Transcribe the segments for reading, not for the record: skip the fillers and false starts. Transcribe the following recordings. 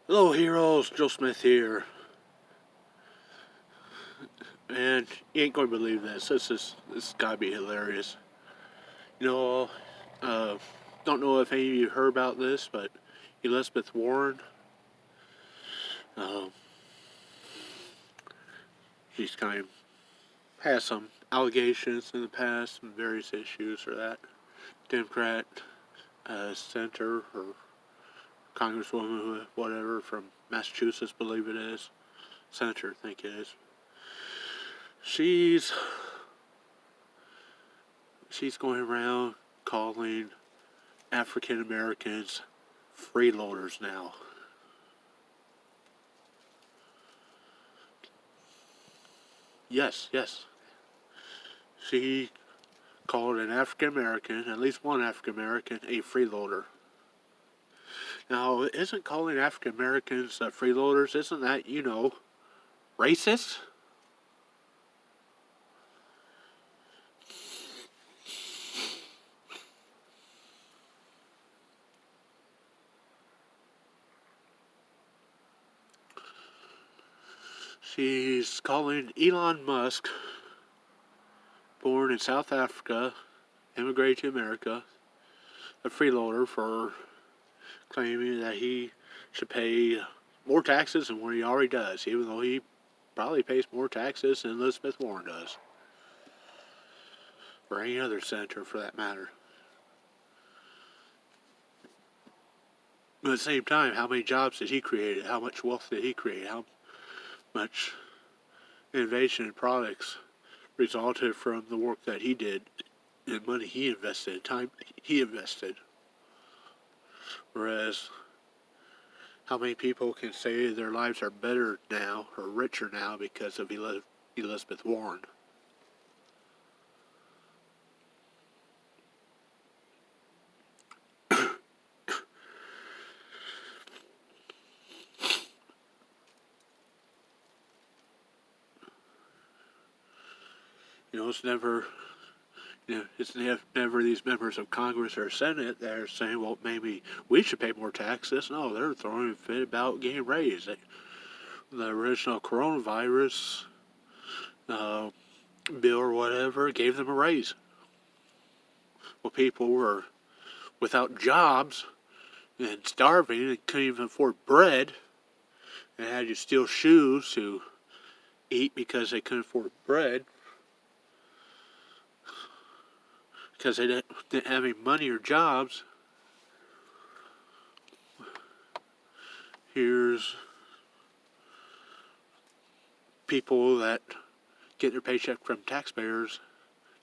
Hello heroes, Joe Smith here. And you ain't gonna believe this. This gotta be hilarious. You know, uh, don't know if any of you heard about this, but Elizabeth Warren, uh, she's kind of had some allegations in the past and various issues for that. Democrat senator or congresswoman, whatever, from Massachusetts, believe it is. Senator, I think it is. She's going around calling African Americans freeloaders now. Yes, yes. She called an African American, at least one African American, a freeloader. Now, isn't calling African Americans freeloaders, isn't that, racist? She's calling Elon Musk, born in South Africa, immigrated to America, a freeloader for claiming that he should pay more taxes than what he already does, even though he probably pays more taxes than Elizabeth Warren does, or any other senator for that matter. But at the same time, how many jobs did he create? How much wealth did he create? How much innovation and products resulted from the work that he did and money he invested, time he invested? Whereas, how many people can say their lives are better now or richer now because of Elizabeth Warren? It's never, it's never these members of Congress or Senate that are saying, well, maybe we should pay more taxes. No, they're throwing a fit about getting raised. The original coronavirus bill or whatever gave them a raise. Well, people were without jobs and starving and couldn't even afford bread and had to steal shoes to eat because they couldn't afford bread because they didn't have any money or jobs. Here's people that get their paycheck from taxpayers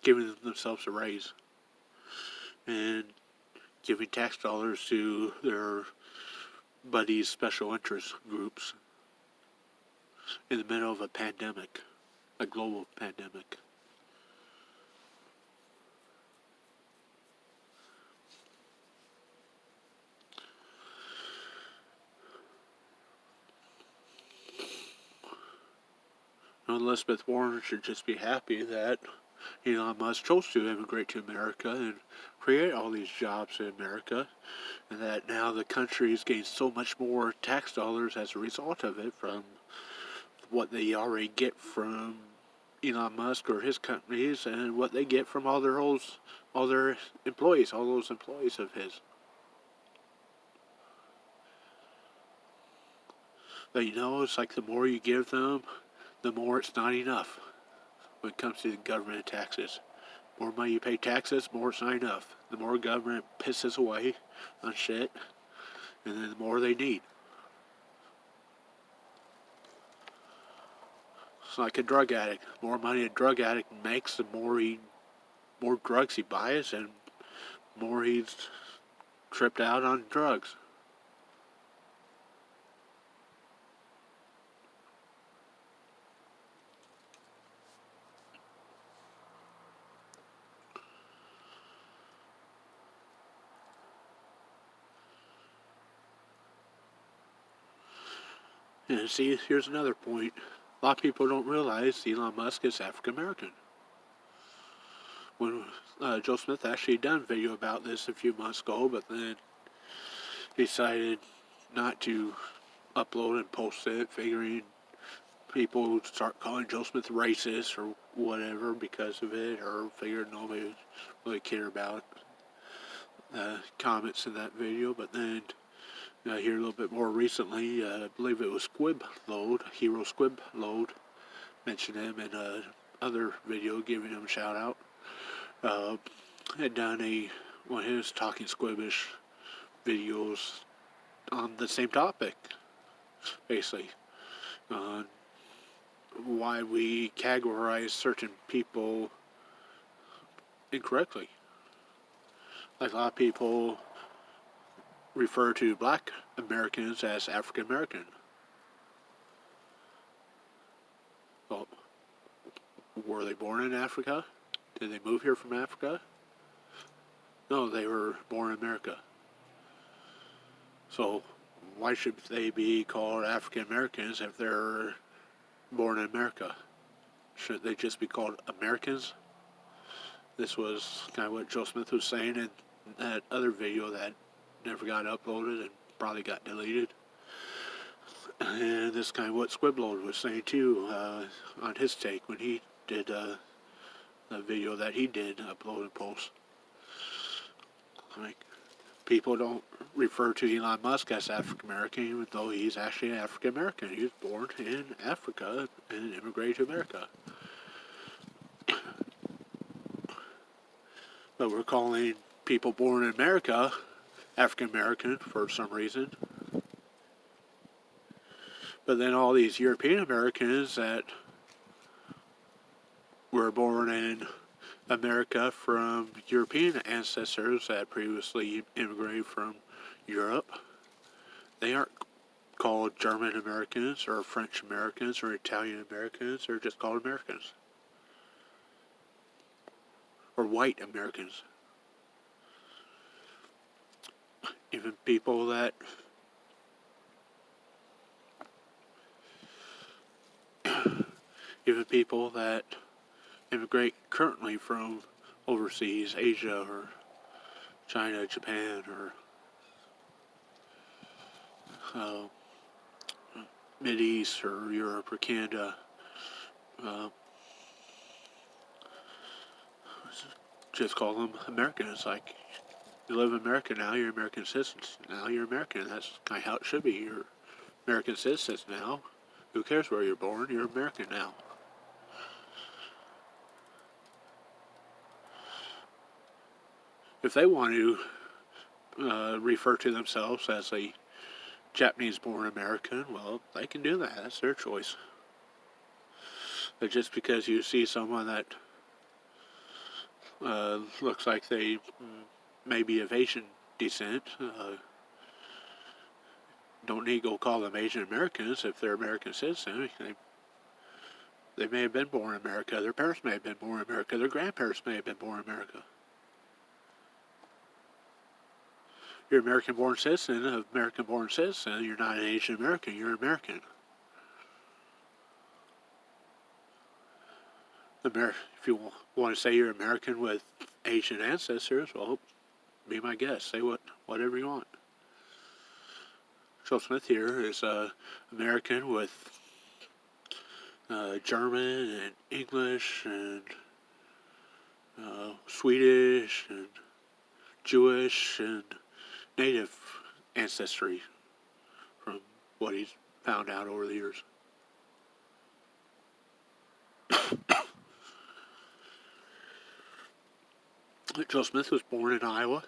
giving themselves a raise and giving tax dollars to their buddies' special interest groups in the middle of a pandemic, a global pandemic. Elizabeth Warren should just be happy that Elon Musk chose to immigrate to America and create all these jobs in America, and that now the country is getting so much more tax dollars as a result of it from what they already get from Elon Musk or his companies and what they get from all their employees, all those employees of his. But it's like the more you give them, the more it's not enough when it comes to the government taxes. The more money you pay taxes, the more it's not enough. The more government pisses away on shit, and then the more they need. It's like a drug addict. The more money a drug addict makes, the more drugs he buys, and more he's tripped out on drugs. And see, here's another point. A lot of people don't realize Elon Musk is African American. When Joe Smith actually done a video about this a few months ago, but then decided not to upload and post it, figuring people would start calling Joe Smith racist or whatever because of it, or figured nobody would really care about comments in that video. But then here a little bit more recently, I believe it was Hero Squib Load, mentioned him in other video, giving him a shout out. Had done one of his Talking Squibbish videos on the same topic, basically, on why we categorize certain people incorrectly. Like a lot of people refer to black Americans as African American. Well, were they born in Africa? Did they move here from Africa? No, they were born in America. So why should they be called African Americans if they're born in America? Shouldn't they just be called Americans? This was kind of what Joe Smith was saying in that other video that never got uploaded and probably got deleted. And this is kind of what Squibload was saying too, on his take when he did the video that he did upload and post. Like, people don't refer to Elon Musk as African American, even though he's actually African American. He was born in Africa and immigrated to America. But we're calling people born in America African American for some reason. But then all these European Americans that were born in America from European ancestors that previously immigrated from Europe, they aren't called German Americans or French Americans or Italian Americans. They're just called Americans. Or white Americans. Even people that immigrate currently from overseas, Asia or China, Japan, or Mideast or Europe or Canada, just call them Americans. Like, you live in America now, you're American citizens. Now you're American. That's kind of how it should be. You're American citizens now. Who cares where you're born? You're American now. If they want to refer to themselves as a Japanese-born American, well, they can do that. That's their choice. But just because you see someone that looks like they may be of Asian descent, don't need to go call them Asian Americans if they're American citizens. They may have been born in America. Their parents may have been born in America. Their grandparents may have been born in America. You're an American-born citizen of American-born citizen. You're not an Asian American. You're American. If you want to say you're American with Asian ancestors, well, be my guest. Say whatever you want. Joe Smith here is American with German and English and Swedish and Jewish and Native ancestry from what he's found out over the years. Joe Smith was born in Iowa.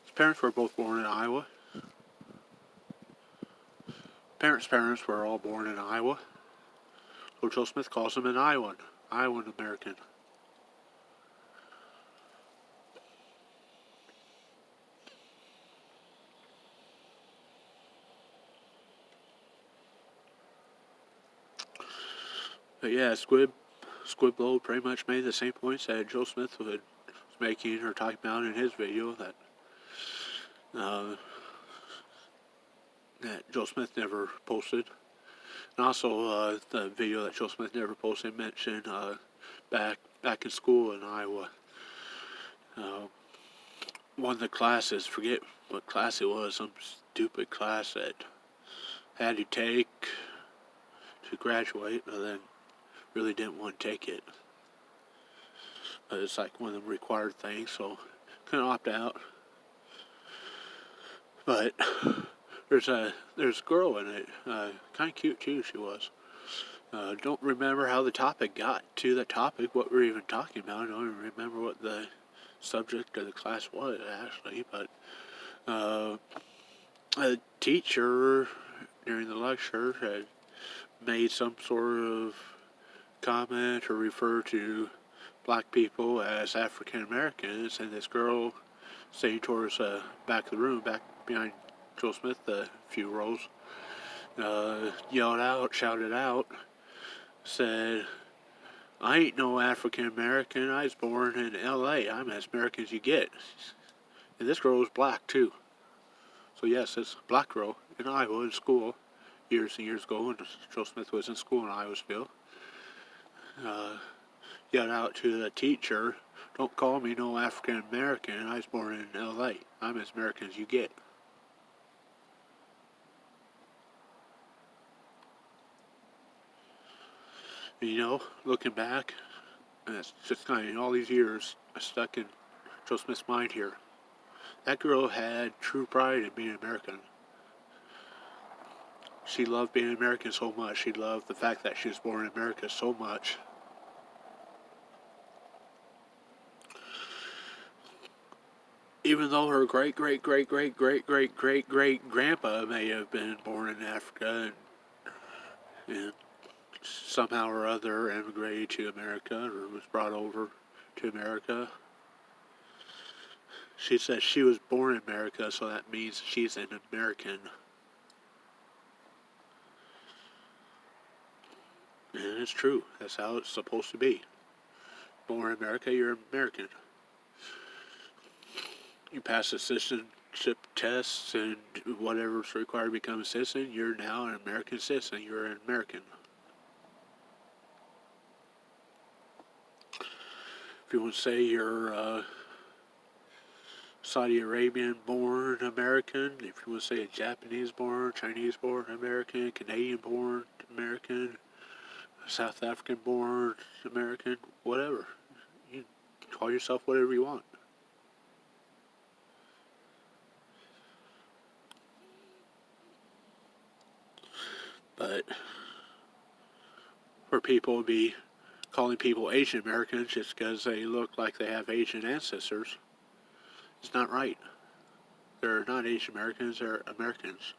His parents were both born in Iowa. Parents were all born in Iowa. So Joe Smith calls him an Iowan American. But yeah, Squiblow pretty much made the same points that Joe Smith was making or talking about in his video that Joe Smith never posted. And also the video that Joe Smith never posted mentioned back in school in Iowa. One of the classes, forget what class it was, some stupid class that had to take to graduate, but then really didn't want to take it. But it's like one of the required things, so couldn't opt out. But there's a girl in it, kind of cute too. She was. Don't remember how the topic got to the topic, what we were even talking about. I don't even remember what the subject of the class was actually, but a teacher during the lecture had made some sort of comment or refer to black people as African Americans, and this girl sitting towards the back of the room, back behind Joe Smith a few rows, yelled out, shouted out, said, "I ain't no African American. I was born in L.A. I'm as American as you get." And this girl was black too. So yes, this black girl in Iowa in school years and years ago when Joe Smith was in school in Iowa still, yelled out to the teacher, "Don't call me no African American. I was born in L.A. I'm as American as you get." And, you know, looking back, and it's just kind of all these years stuck in Joe Smith's mind here. That girl had true pride in being American. She loved being American so much. She loved the fact that she was born in America so much. Even though her great great great great great great great great grandpa may have been born in Africa and somehow or other emigrated to America or was brought over to America, she said she was born in America, so that means she's an American. And it's true. That's how it's supposed to be. Born in America, you're an American. You pass the citizenship tests and whatever's required to become a citizen, you're now an American citizen. You're an American. If you want to say you're Saudi Arabian born American, if you want to say a Japanese born, Chinese born American, Canadian born American, South African born American, whatever. You call yourself whatever you want. But for people to be calling people Asian Americans just because they look like they have Asian ancestors, it's not right. They're not Asian Americans, they're Americans.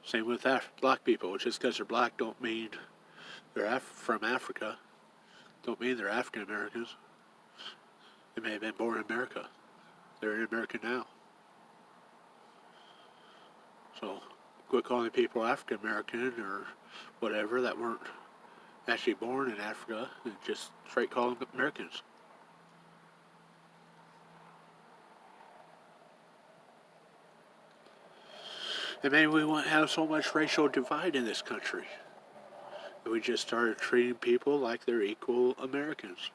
Same with black people. Just because they're black don't mean they're from Africa. Don't mean they're African Americans. They may have been born in America. They're in America now. So quit calling people African American or whatever that weren't actually born in Africa and just straight call them Americans. And maybe we won't have so much racial divide in this country. We just started treating people like they're equal Americans.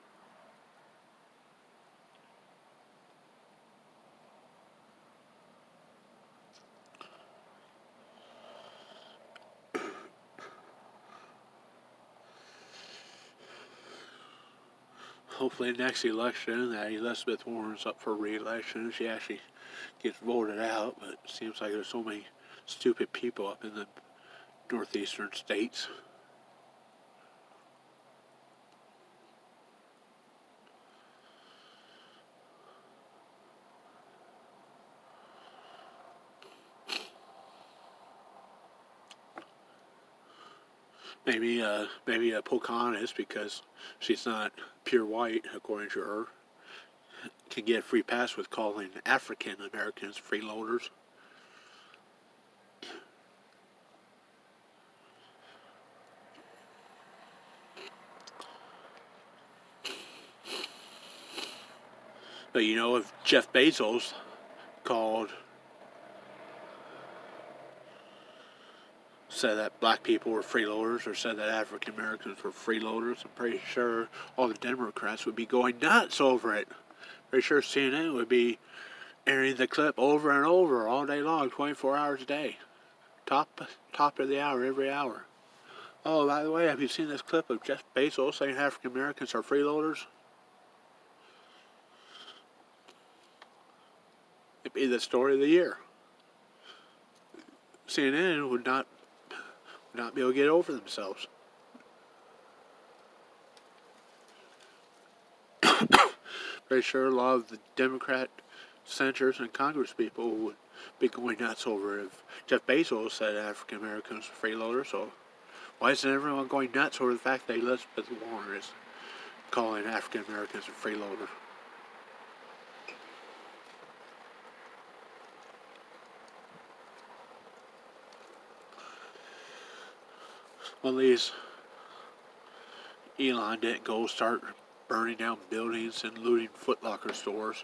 Hopefully next election that Elizabeth Warren's up for re-election, she actually gets voted out, but it seems like there's so many stupid people up in the northeastern states. Maybe Pocahontas, because she's not pure white, according to her, can get a free pass with calling African Americans freeloaders. But you know, if Jeff Bezos said that black people were freeloaders or said that African Americans were freeloaders, I'm pretty sure all the Democrats would be going nuts over it. Pretty sure CNN would be airing the clip over and over all day long, 24 hours a day. Top of the hour, every hour. Oh, by the way, have you seen this clip of Jeff Bezos saying African Americans are freeloaders? It'd be the story of the year. CNN would not be able to get over themselves. Pretty sure a lot of the Democrat senators and Congress people would be going nuts over if Jeff Bezos said African Americans are freeloaders. So why isn't everyone going nuts over the fact that Elizabeth Warren is calling African Americans a freeloader? Well, at least Elon didn't go start burning down buildings and looting Foot Locker stores.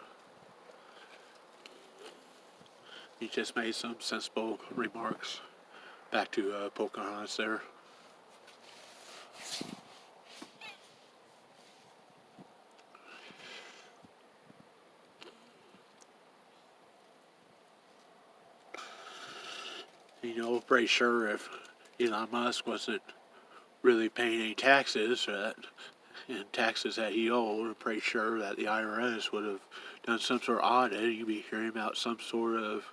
He just made some sensible remarks. Back to Pocahontas there. You know, pretty sure if Elon Musk wasn't really paying any taxes, and taxes that he owed, I'm pretty sure that the IRS would have done some sort of audit. You'd be hearing about some sort of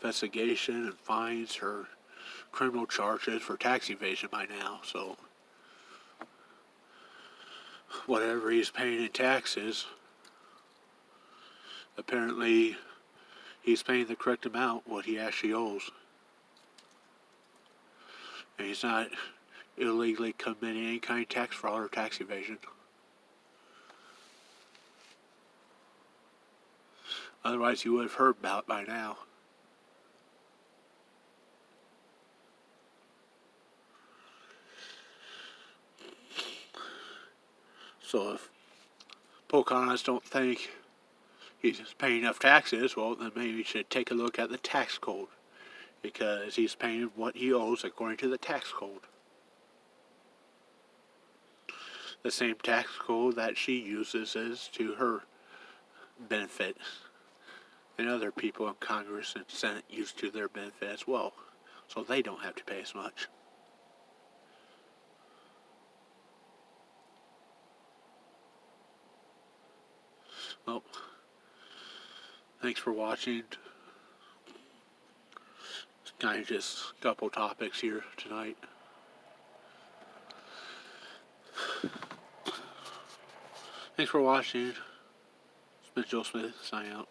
investigation and fines or criminal charges for tax evasion by now. So whatever he's paying in taxes, apparently he's paying the correct amount, what he actually owes. And he's not illegally committing any kind of tax fraud or tax evasion. Otherwise, you would have heard about it by now. So if Pocahontas don't think he's paying enough taxes, well, then maybe you should take a look at the tax code, because he's paying what he owes according to the tax code. The same tax code that she uses is to her benefit, and other people in Congress and Senate use to their benefit as well, so they don't have to pay as much. Well, thanks for watching. It's kind of just a couple topics here tonight. Thanks for watching. It's been Joe Smith, signing out.